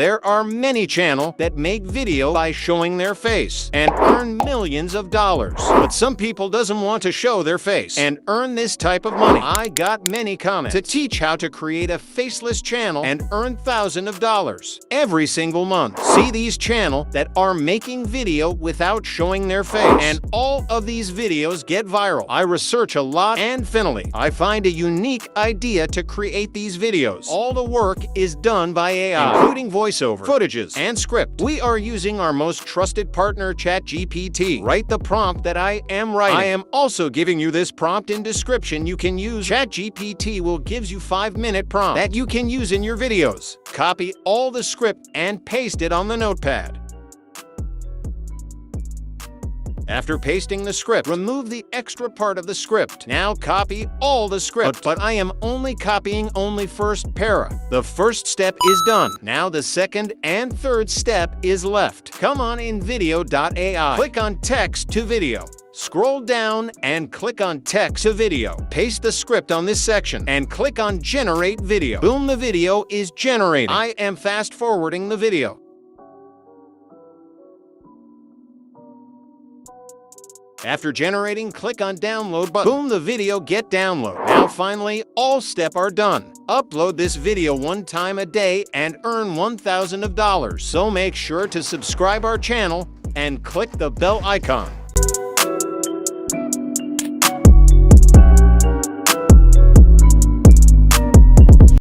There are many channels that make video by showing their face and earn millions of dollars. But some people doesn't want to show their face and earn this type of money. I got many comments to teach how to create a faceless channel and earn thousands of dollars every single month. See these channels that are making video without showing their face, and all of these videos get viral. I research a lot and finally I find a unique idea to create these videos. All the work is done by AI, including voiceover, footages, and script. We are using our most trusted partner, ChatGPT. Write the prompt that I am writing. I am also giving you this prompt in description. You can use ChatGPT will gives you 5-minute prompt that you can use in your videos. Copy all the script and paste it on the notepad. After pasting the script, remove the extra part of the script. Now copy all the script, but I am only copying only first para. The first step is done. Now the second and third step is left. Come on in video.ai. Click on text to video. Scroll down and click on text to video. Paste the script on this section and click on generate video. Boom, the video is generated. I am fast forwarding the video. After generating, click on download button. Boom, the video get download. Now finally, all steps are done. Upload this video 1 time a day and earn $1,000. So make sure to subscribe our channel and click the bell icon.